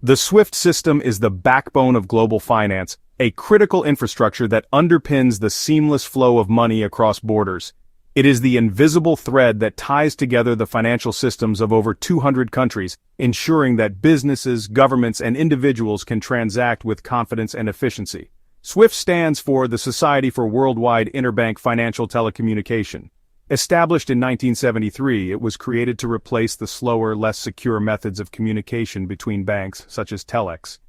The SWIFT system is the backbone of global finance, a critical infrastructure that underpins the seamless flow of money across borders. It is the invisible thread that ties together the financial systems of over 200 countries, ensuring that businesses, governments, and individuals can transact with confidence and efficiency. SWIFT stands for the Society for Worldwide Interbank Financial Telecommunication. Established in 1973, it was created to replace the slower, less secure methods of communication between banks, such as telex.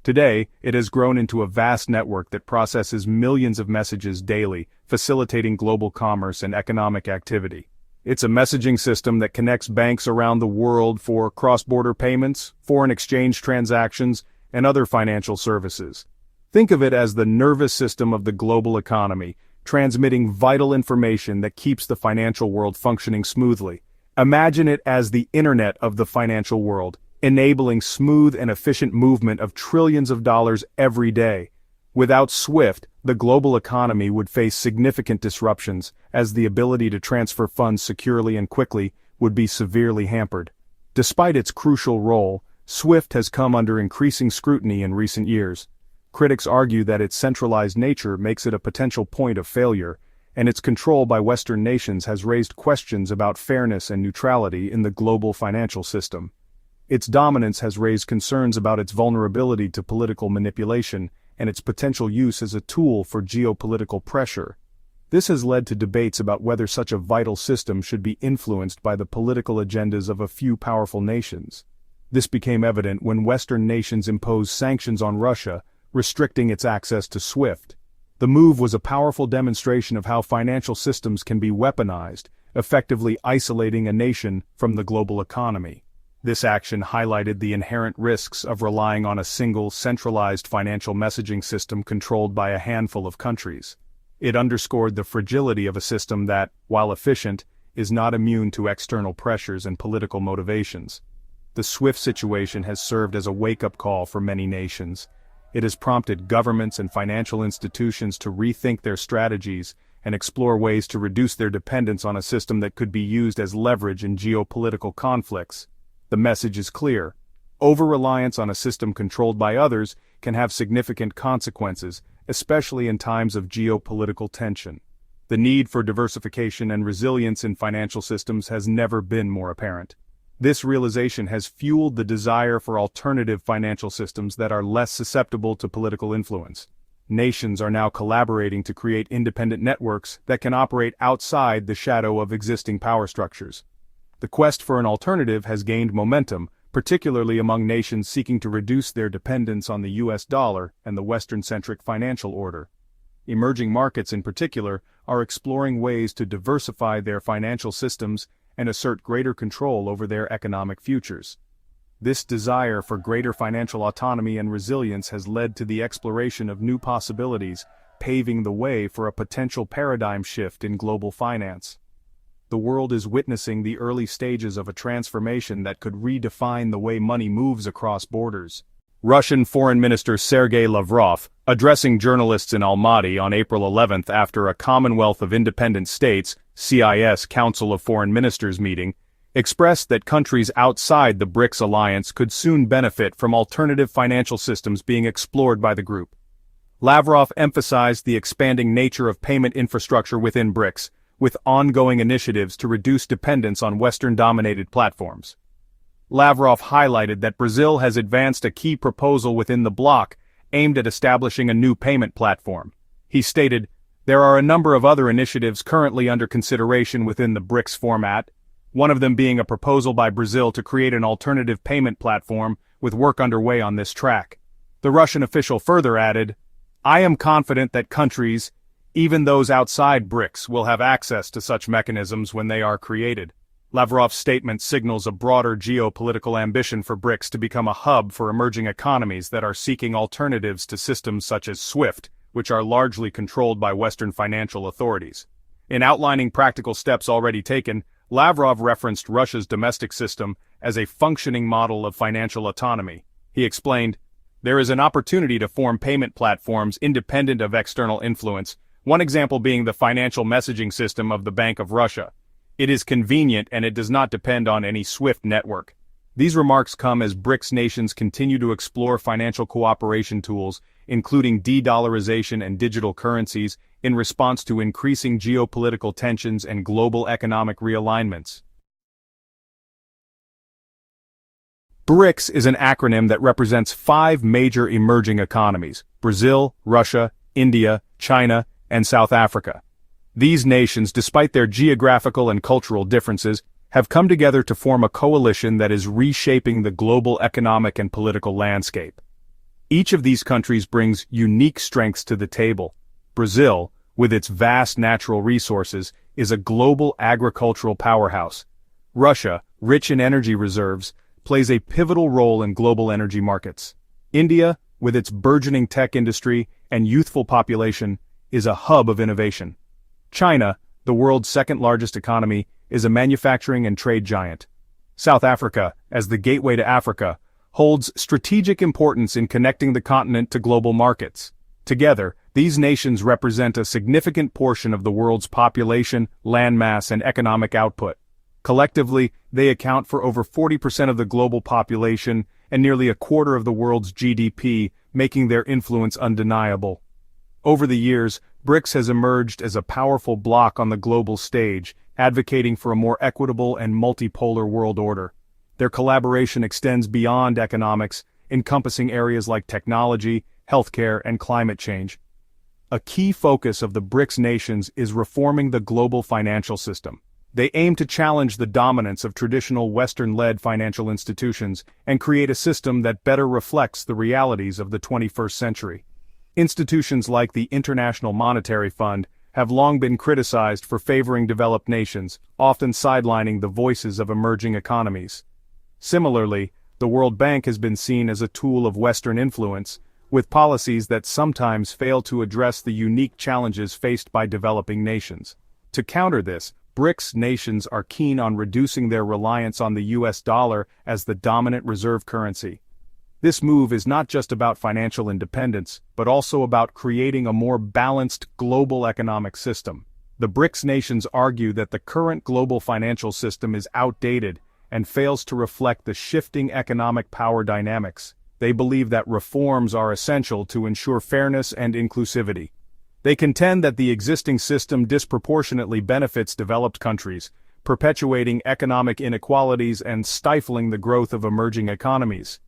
Today, it has grown into a vast network that processes millions of messages daily, facilitating global commerce and economic activity. It's a messaging system that connects banks around the world for cross-border payments, foreign exchange transactions, and other financial services. Think of it as the nervous system of the global economy, transmitting vital information that keeps the financial world functioning smoothly. Imagine it as the internet of the financial world, enabling smooth and efficient movement of trillions of dollars every day. Without SWIFT, the global economy would face significant disruptions, as the ability to transfer funds securely and quickly would be severely hampered. Despite its crucial role, SWIFT has come under increasing scrutiny in recent years. Critics argue that its centralized nature makes it a potential point of failure, and its control by Western nations has raised questions about fairness and neutrality in the global financial system. Its dominance has raised concerns about its vulnerability to political manipulation and its potential use as a tool for geopolitical pressure. This has led to debates about whether such a vital system should be influenced by the political agendas of a few powerful nations. This became evident when Western nations imposed sanctions on Russia, restricting its access to SWIFT. The move was a powerful demonstration of how financial systems can be weaponized, effectively isolating a nation from the global economy. This action highlighted the inherent risks of relying on a single, centralized financial messaging system controlled by a handful of countries. It underscored the fragility of a system that, while efficient, is not immune to external pressures and political motivations. The SWIFT situation has served as a wake-up call for many nations. It has prompted governments and financial institutions to rethink their strategies and explore ways to reduce their dependence on a system that could be used as leverage in geopolitical conflicts. The message is clear. Over-reliance on a system controlled by others can have significant consequences, especially in times of geopolitical tension. The need for diversification and resilience in financial systems has never been more apparent. This realization has fueled the desire for alternative financial systems that are less susceptible to political influence. Nations are now collaborating to create independent networks that can operate outside the shadow of existing power structures. The quest for an alternative has gained momentum, particularly among nations seeking to reduce their dependence on the US dollar and the Western-centric financial order. Emerging markets in particular are exploring ways to diversify their financial systems and assert greater control over their economic futures. This desire for greater financial autonomy and resilience has led to the exploration of new possibilities, paving the way for a potential paradigm shift in global finance. The world is witnessing the early stages of a transformation that could redefine the way money moves across borders. Russian Foreign Minister Sergei Lavrov, addressing journalists in Almaty on April 11 after a Commonwealth of Independent States (CIS) Council of Foreign Ministers meeting, expressed that countries outside the BRICS alliance could soon benefit from alternative financial systems being explored by the group. Lavrov emphasized the expanding nature of payment infrastructure within BRICS, with ongoing initiatives to reduce dependence on Western-dominated platforms. Lavrov highlighted that Brazil has advanced a key proposal within the bloc aimed at establishing a new payment platform. He stated, "There are a number of other initiatives currently under consideration within the BRICS format, one of them being a proposal by Brazil to create an alternative payment platform, with work underway on this track." The Russian official further added, "I am confident that countries, even those outside BRICS, will have access to such mechanisms when they are created." Lavrov's statement signals a broader geopolitical ambition for BRICS to become a hub for emerging economies that are seeking alternatives to systems such as SWIFT, which are largely controlled by Western financial authorities. In outlining practical steps already taken, Lavrov referenced Russia's domestic system as a functioning model of financial autonomy. He explained, "There is an opportunity to form payment platforms independent of external influence, one example being the financial messaging system of the Bank of Russia. It is convenient and it does not depend on any SWIFT network. These remarks come as BRICS nations continue to explore financial cooperation tools, including de-dollarization and digital currencies, in response to increasing geopolitical tensions and global economic realignments. BRICS is an acronym that represents 5 major emerging economies: Brazil, Russia, India, China, and South Africa. These nations, despite their geographical and cultural differences, have come together to form a coalition that is reshaping the global economic and political landscape. Each of these countries brings unique strengths to the table. Brazil, with its vast natural resources, is a global agricultural powerhouse. Russia, rich in energy reserves, plays a pivotal role in global energy markets. India, with its burgeoning tech industry and youthful population, is a hub of innovation. China, the world's second-largest economy, is a manufacturing and trade giant. South Africa, as the gateway to Africa, holds strategic importance in connecting the continent to global markets. Together, these nations represent a significant portion of the world's population, landmass, and economic output. Collectively, they account for over 40% of the global population and nearly a quarter of the world's GDP, making their influence undeniable. Over the years, BRICS has emerged as a powerful bloc on the global stage, advocating for a more equitable and multipolar world order. Their collaboration extends beyond economics, encompassing areas like technology, healthcare, and climate change. A key focus of the BRICS nations is reforming the global financial system. They aim to challenge the dominance of traditional Western-led financial institutions and create a system that better reflects the realities of the 21st century. Institutions like the International Monetary Fund have long been criticized for favoring developed nations, often sidelining the voices of emerging economies. Similarly, the World Bank has been seen as a tool of Western influence, with policies that sometimes fail to address the unique challenges faced by developing nations. To counter this, BRICS nations are keen on reducing their reliance on the US dollar as the dominant reserve currency. This move is not just about financial independence, but also about creating a more balanced global economic system. The BRICS nations argue that the current global financial system is outdated and fails to reflect the shifting economic power dynamics. They believe that reforms are essential to ensure fairness and inclusivity. They contend that the existing system disproportionately benefits developed countries, perpetuating economic inequalities and stifling the growth of emerging economies.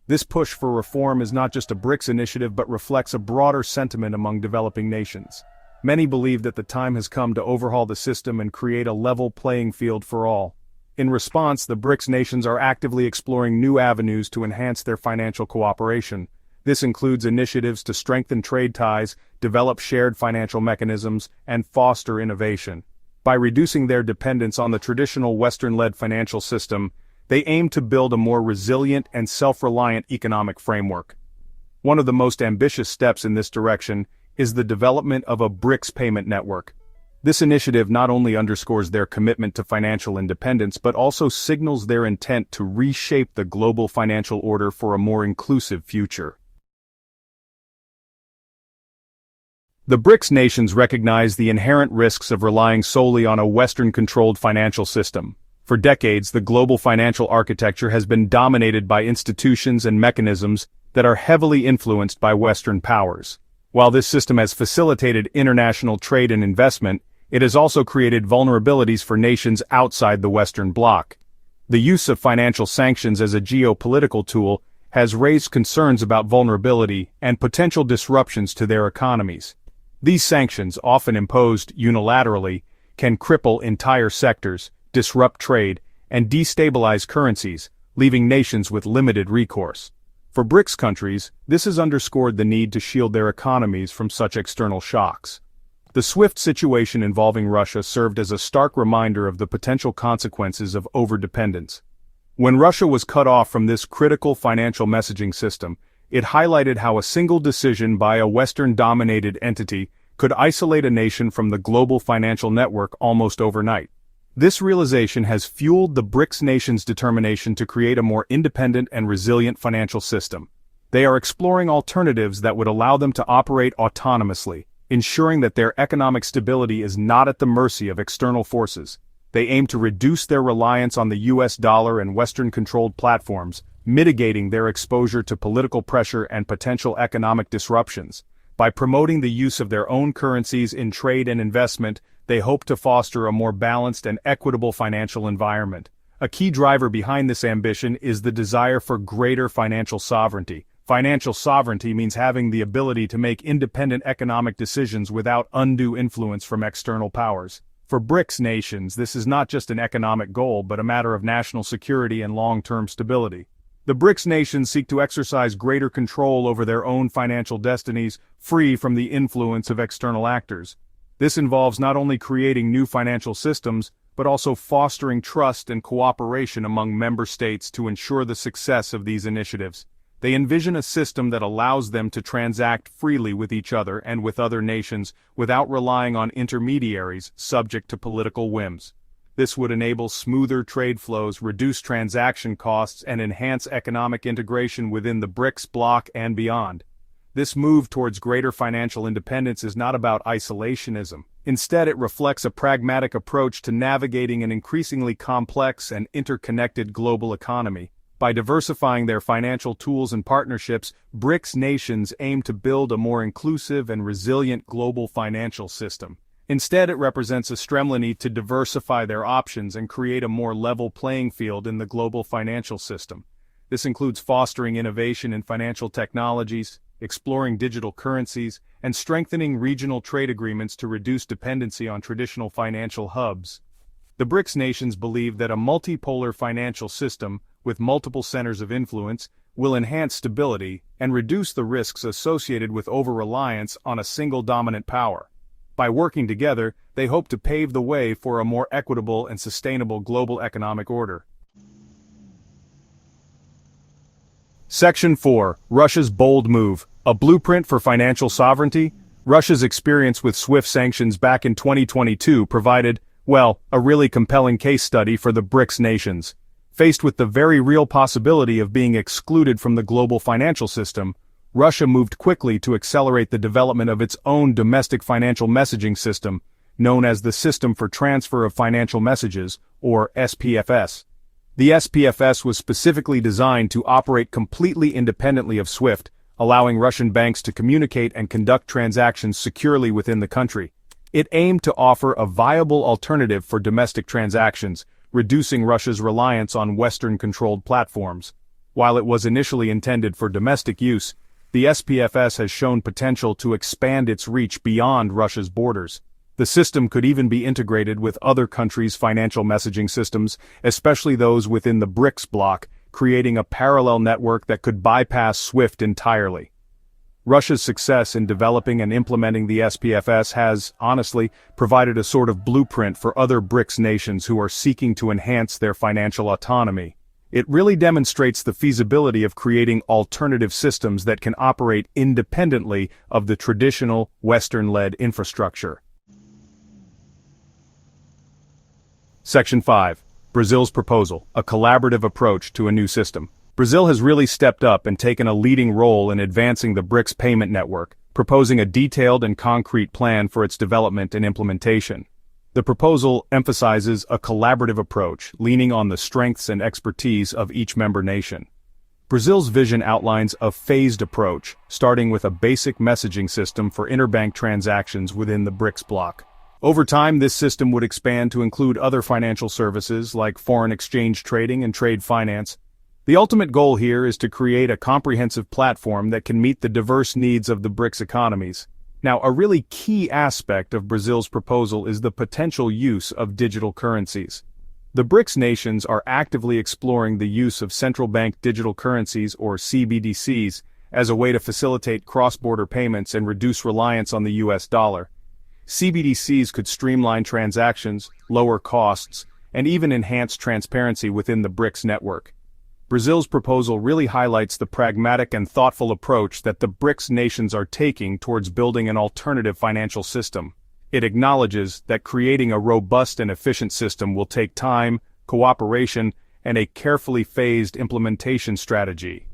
This push for reform is not just a BRICS initiative but reflects a broader sentiment among developing nations. Many believe that the time has come to overhaul the system and create a level playing field for all. In response, the BRICS nations are actively exploring new avenues to enhance their financial cooperation. This includes initiatives to strengthen trade ties, develop shared financial mechanisms, and foster innovation. By reducing their dependence on the traditional Western-led financial system, they aim to build a more resilient and self-reliant economic framework. One of the most ambitious steps in this direction is the development of a BRICS payment network. This initiative not only underscores their commitment to financial independence but also signals their intent to reshape the global financial order for a more inclusive future. The BRICS nations recognize the inherent risks of relying solely on a Western-controlled financial system. For decades, the global financial architecture has been dominated by institutions and mechanisms that are heavily influenced by Western powers. While this system has facilitated international trade and investment, it has also created vulnerabilities for nations outside the Western bloc. The use of financial sanctions as a geopolitical tool has raised concerns about vulnerability and potential disruptions to their economies. These sanctions, often imposed unilaterally, can cripple entire sectors, disrupt trade, and destabilize currencies, leaving nations with limited recourse. For BRICS countries, this has underscored the need to shield their economies from such external shocks. The swift situation involving Russia served as a stark reminder of the potential consequences of overdependence. When Russia was cut off from this critical financial messaging system, it highlighted how a single decision by a Western-dominated entity could isolate a nation from the global financial network almost overnight. This realization has fueled the BRICS nations' determination to create a more independent and resilient financial system. They are exploring alternatives that would allow them to operate autonomously, ensuring that their economic stability is not at the mercy of external forces. They aim to reduce their reliance on the US dollar and Western-controlled platforms, mitigating their exposure to political pressure and potential economic disruptions. By promoting the use of their own currencies in trade and investment, they hope to foster a more balanced and equitable financial environment. A key driver behind this ambition is the desire for greater financial sovereignty. Financial sovereignty means having the ability to make independent economic decisions without undue influence from external powers. For BRICS nations, this is not just an economic goal but a matter of national security and long-term stability. The BRICS nations seek to exercise greater control over their own financial destinies, free from the influence of external actors. This involves not only creating new financial systems, but also fostering trust and cooperation among member states to ensure the success of these initiatives. They envision a system that allows them to transact freely with each other and with other nations without relying on intermediaries subject to political whims. This would enable smoother trade flows, reduce transaction costs, and enhance economic integration within the BRICS bloc and beyond. This move towards greater financial independence is not about isolationism. Instead, it reflects a pragmatic approach to navigating an increasingly complex and interconnected global economy. By diversifying their financial tools and partnerships, BRICS nations aim to build a more inclusive and resilient global financial system. Instead, it represents a streamlining to diversify their options and create a more level playing field in the global financial system. This includes fostering innovation in financial technologies, exploring digital currencies, and strengthening regional trade agreements to reduce dependency on traditional financial hubs. The BRICS nations believe that a multipolar financial system, with multiple centers of influence, will enhance stability and reduce the risks associated with over-reliance on a single dominant power. By working together, they hope to pave the way for a more equitable and sustainable global economic order. Section 4. Russia's bold move. A blueprint for financial sovereignty? Russia's experience with SWIFT sanctions back in 2022 provided, well, a really compelling case study for the BRICS nations. Faced with the very real possibility of being excluded from the global financial system, Russia moved quickly to accelerate the development of its own domestic financial messaging system, known as the System for Transfer of Financial Messages, or SPFS. The SPFS was specifically designed to operate completely independently of SWIFT, allowing Russian banks to communicate and conduct transactions securely within the country. It aimed to offer a viable alternative for domestic transactions, reducing Russia's reliance on Western-controlled platforms. While it was initially intended for domestic use, the SPFS has shown potential to expand its reach beyond Russia's borders. The system could even be integrated with other countries' financial messaging systems, especially those within the BRICS bloc, creating a parallel network that could bypass SWIFT entirely. Russia's success in developing and implementing the SPFS has, honestly, provided a sort of blueprint for other BRICS nations who are seeking to enhance their financial autonomy. It really demonstrates the feasibility of creating alternative systems that can operate independently of the traditional Western-led infrastructure. Section 5. Brazil's proposal, a collaborative approach to a new system. Brazil has really stepped up and taken a leading role in advancing the BRICS payment network, proposing a detailed and concrete plan for its development and implementation. The proposal emphasizes a collaborative approach, leaning on the strengths and expertise of each member nation. Brazil's vision outlines a phased approach, starting with a basic messaging system for interbank transactions within the BRICS bloc. Over time, this system would expand to include other financial services like foreign exchange trading and trade finance. The ultimate goal here is to create a comprehensive platform that can meet the diverse needs of the BRICS economies. Now, a really key aspect of Brazil's proposal is the potential use of digital currencies. The BRICS nations are actively exploring the use of central bank digital currencies, or CBDCs, as a way to facilitate cross-border payments and reduce reliance on the US dollar. CBDCs could streamline transactions, lower costs, and even enhance transparency within the BRICS network. Brazil's proposal really highlights the pragmatic and thoughtful approach that the BRICS nations are taking towards building an alternative financial system. It acknowledges that creating a robust and efficient system will take time, cooperation, and a carefully phased implementation strategy.